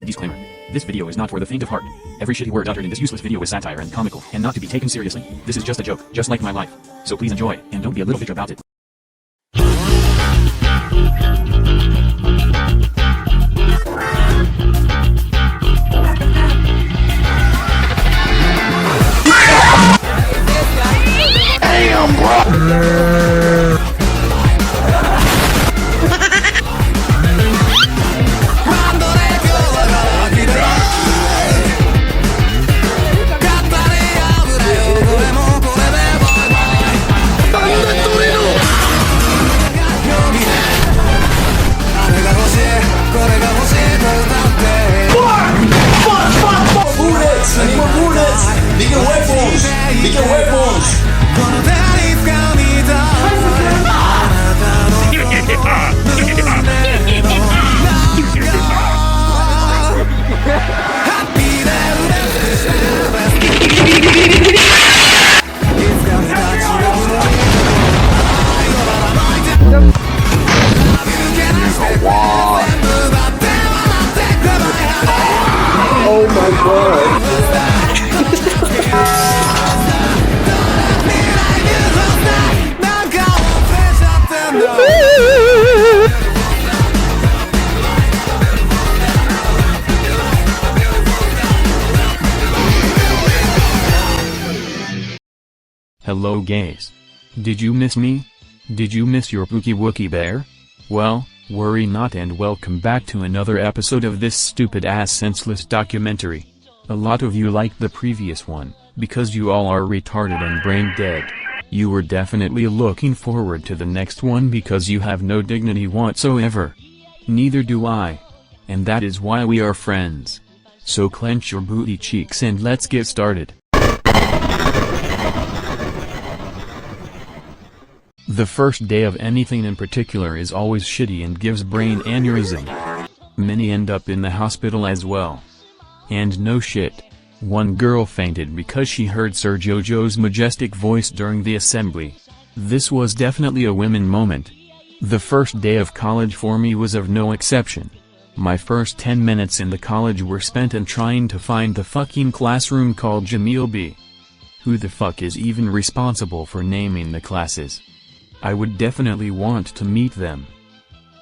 Disclaimer. This video is not for the faint of heart. Every shitty word uttered in this useless video is satire and comical, and not to be taken seriously. This is just a joke, just like my life. So please enjoy, and don't be a little bitch about it. Damn, bro! Oh my god. Hello gays. Did you miss me? Did you miss your Pookie Wookie bear? Well, worry not and welcome back to another episode of this stupid ass senseless documentary. A lot of you liked the previous one, because you all are retarded and brain dead. You were definitely looking forward to the next one because you have no dignity whatsoever. Neither do I. And that is why we are friends. So clench your booty cheeks and let's get started. The first day of anything in particular is always shitty and gives brain aneurysm. Many end up in the hospital as well. And no shit. One girl fainted because she heard Sir Jojo's majestic voice during the assembly. This was definitely a women moment. The first day of college for me was of no exception. My first 10 minutes in the college were spent in trying to find the fucking classroom called Jamil B. Who the fuck is even responsible for naming the classes? I would definitely want to meet them.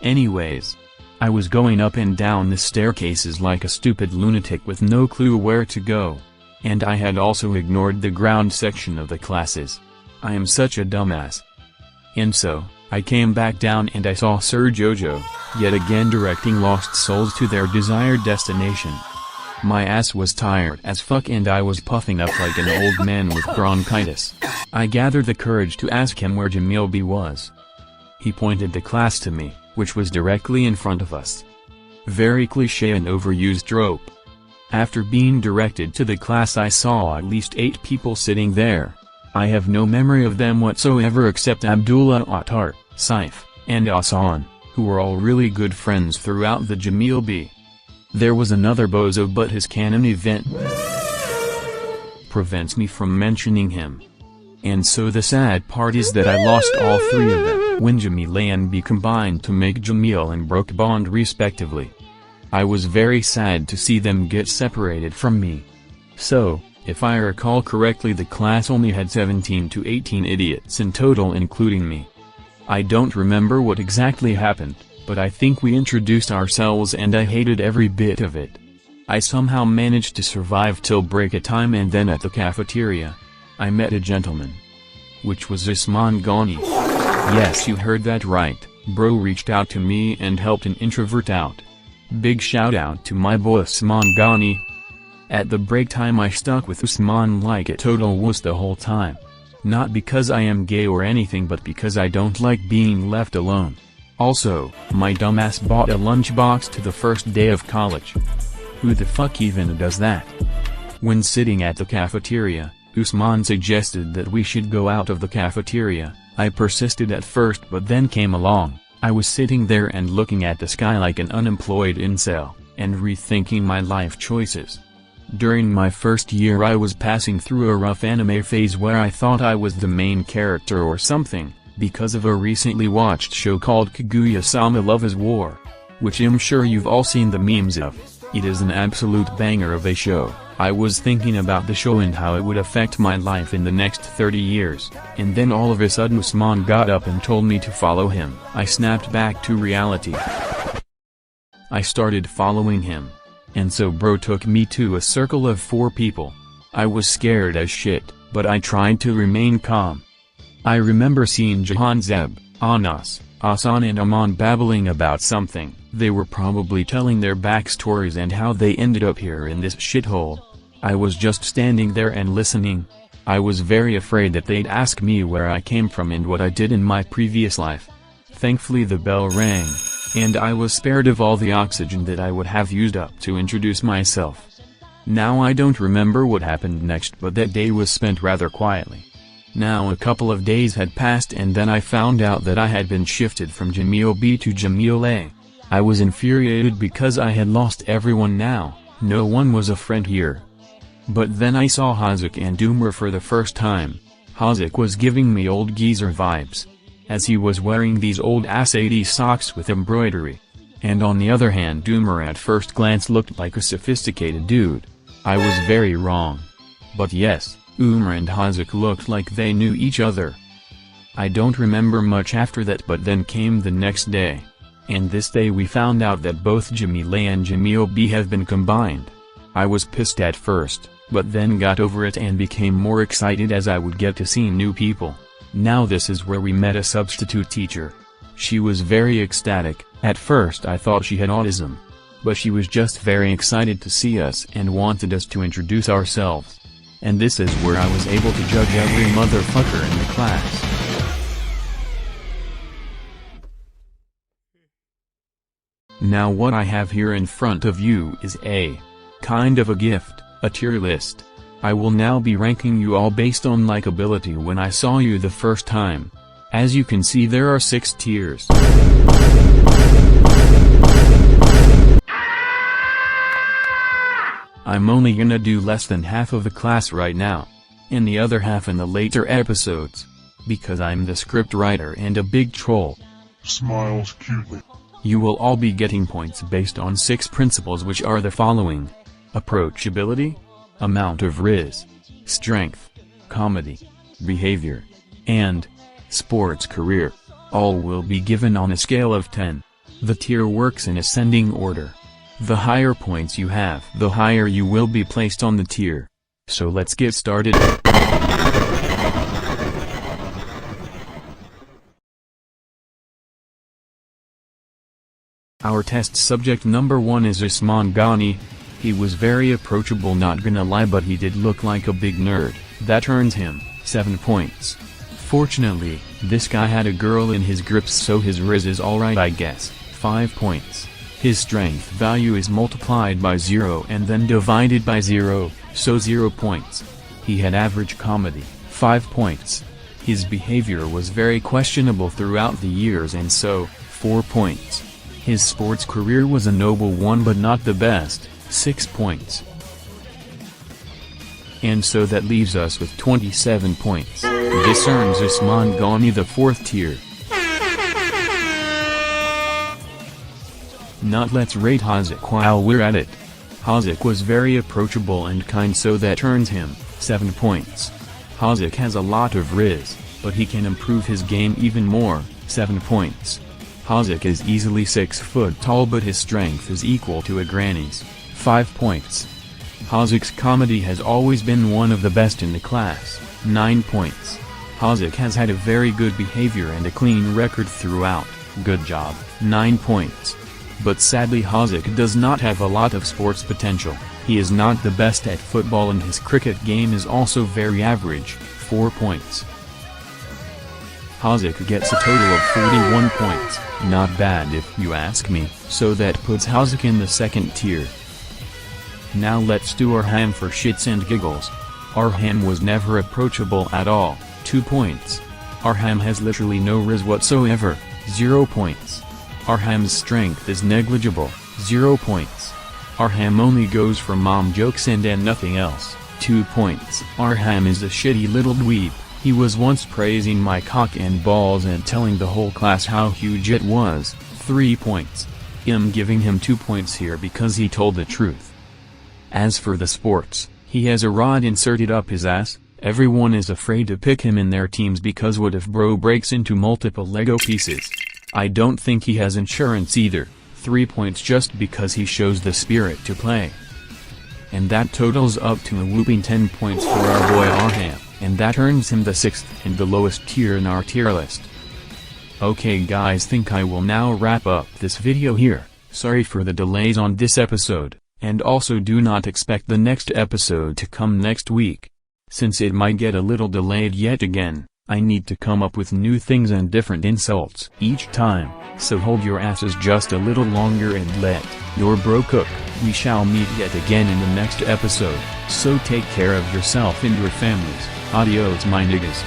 Anyways, I was going up and down the staircases like a stupid lunatic with no clue where to go. And I had also ignored the ground section of the classes. I am such a dumbass. And so, I came back down and I saw Sir Jojo, yet again directing lost souls to their desired destination. My ass was tired as fuck and I was puffing up like an old man with bronchitis. I gathered the courage to ask him where Jamil B was. He pointed the class to me, which was directly in front of us. Very cliché and overused trope. After being directed to the class I saw at least 8 people sitting there. I have no memory of them whatsoever except Abdullah Attar, Saif, and Hassan, who were all really good friends throughout the Jamil B. There was another bozo but his canon event prevents me from mentioning him. And so the sad part is that I lost all 3 of them when Jamil A and B combined to make Jamil and broke bond respectively. I was very sad to see them get separated from me. So, if I recall correctly, the class only had 17 to 18 idiots in total including me. I don't remember what exactly happened, but I think we introduced ourselves and I hated every bit of it. I somehow managed to survive till break time and then at the cafeteria, I met a gentleman. Which was Usman Ghani. Yes, you heard that right, bro reached out to me and helped an introvert out. Big shout out to my boy Usman Ghani. At the break time I stuck with Usman like a total wuss the whole time. Not because I am gay or anything but because I don't like being left alone. Also, my dumbass bought a lunchbox to the first day of college. Who the fuck even does that? When sitting at the cafeteria, Usman suggested that we should go out of the cafeteria. I persisted at first but then came along. I was sitting there and looking at the sky like an unemployed incel, and rethinking my life choices. During my first year I was passing through a rough anime phase where I thought I was the main character or something, because of a recently watched show called Kaguya-sama Love is War. Which I'm sure you've all seen the memes of. It is an absolute banger of a show. I was thinking about the show and how it would affect my life in the next 30 years, and then all of a sudden Usman got up and told me to follow him. I snapped back to reality. I started following him. And so bro took me to a circle of 4 people. I was scared as shit, but I tried to remain calm. I remember seeing Jahan, Zeb, Anas, Asan and Aman babbling about something. They were probably telling their backstories and how they ended up here in this shithole. I was just standing there and listening. I was very afraid that they'd ask me where I came from and what I did in my previous life. Thankfully the bell rang, and I was spared of all the oxygen that I would have used up to introduce myself. Now I don't remember what happened next, but that day was spent rather quietly. Now a couple of days had passed and then I found out that I had been shifted from Jamil B to Jamil A. I was infuriated because I had lost everyone now, no one was a friend here. But then I saw Hazik and Umar for the first time. Hazik was giving me old geezer vibes, as he was wearing these old ass 80s socks with embroidery. And on the other hand Umar at first glance looked like a sophisticated dude. I was very wrong. But yes, Umar and Hazik looked like they knew each other. I don't remember much after that, but then came the next day. And this day we found out that both Jamil A and Jamil B have been combined. I was pissed at first, but then got over it and became more excited as I would get to see new people. Now this is where we met a substitute teacher. She was very ecstatic. At first I thought she had autism. But she was just very excited to see us and wanted us to introduce ourselves. And this is where I was able to judge every motherfucker in the class. Now what I have here in front of you is a kind of a gift, a tier list. I will now be ranking you all based on likability when I saw you the first time. As you can see there are 6 tiers. I'm only gonna do less than half of the class right now, and the other half in the later episodes, because I'm the script writer and a big troll. Smiles cutely. You will all be getting points based on 6 principles, which are the following: approachability, amount of riz, strength, comedy, behavior, and sports career. All will be given on a scale of 10. The tier works in ascending order. The higher points you have, the higher you will be placed on the tier. So let's get started. Our test subject number 1 is Usman Ghani. He was very approachable, not gonna lie, but he did look like a big nerd. That earns him 7 points. Fortunately, this guy had a girl in his grips, so his riz is alright, I guess. 5 points. His strength value is multiplied by 0 and then divided by 0, so 0 points. He had average comedy, 5 points. His behavior was very questionable throughout the years, and so, 4 points. His sports career was a noble one but not the best, 6 points. And so that leaves us with 27 points. This earns Usman Ghani the 4th tier. Now let's rate Hazik while we're at it. Hazik was very approachable and kind, so that earns him 7 points. Hazik has a lot of riz, but he can improve his game even more, 7 points. Hazik is easily 6 foot tall, but his strength is equal to a granny's, 5 points. Hazik's comedy has always been one of the best in the class, 9 points. Hazik has had a very good behavior and a clean record throughout, good job, 9 points. But sadly Hazik does not have a lot of sports potential. He is not the best at football and his cricket game is also very average, 4 points. Hazik gets a total of 41 points, not bad if you ask me, so that puts Hazik in the 2nd tier. Now let's do Arham for shits and giggles. Arham was never approachable at all, 2 points. Arham has literally no riz whatsoever, 0 points. Arham's strength is negligible, 0 points. Arham only goes for mom jokes and nothing else, 2 points. Arham is a shitty little dweeb. He was once praising my cock and balls and telling the whole class how huge it was, 3 points. I'm giving him 2 points here because he told the truth. As for the sports, he has a rod inserted up his ass. Everyone is afraid to pick him in their teams because what if bro breaks into multiple Lego pieces? I don't think he has insurance either. 3 points just because he shows the spirit to play. And that totals up to a whooping 10 points for our boy Aankhon, and that earns him the 6th and the lowest tier in our tier list. Okay guys, think I will now wrap up this video here. Sorry for the delays on this episode, and also do not expect the next episode to come next week. Since it might get a little delayed yet again, I need to come up with new things and different insults each time, so hold your asses just a little longer and let your bro cook. We shall meet yet again in the next episode, so take care of yourself and your families. Adios my niggas.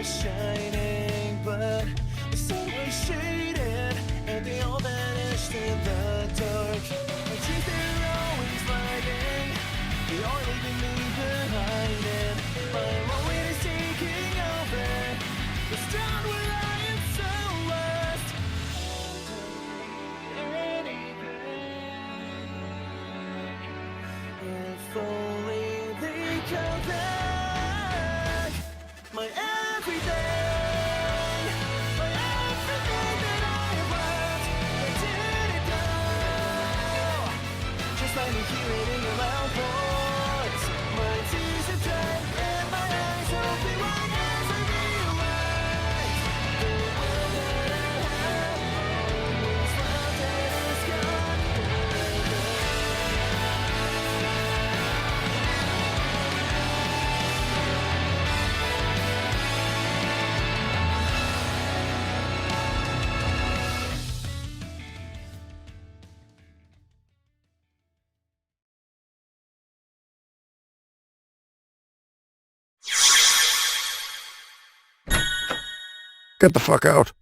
Shining, but the sun was shaded and they all vanished in the dark. My dreams, they're always lighting, they are leaving me behind, and my moment is taking over. It's down where I am so lost. If only they come back. My everything, my everything that I have left, I didn't go. Just let me hear it in your loud voice. My tears have dried and my eyes open wide as I realize the world that I had always loved is gone forever. Get the fuck out.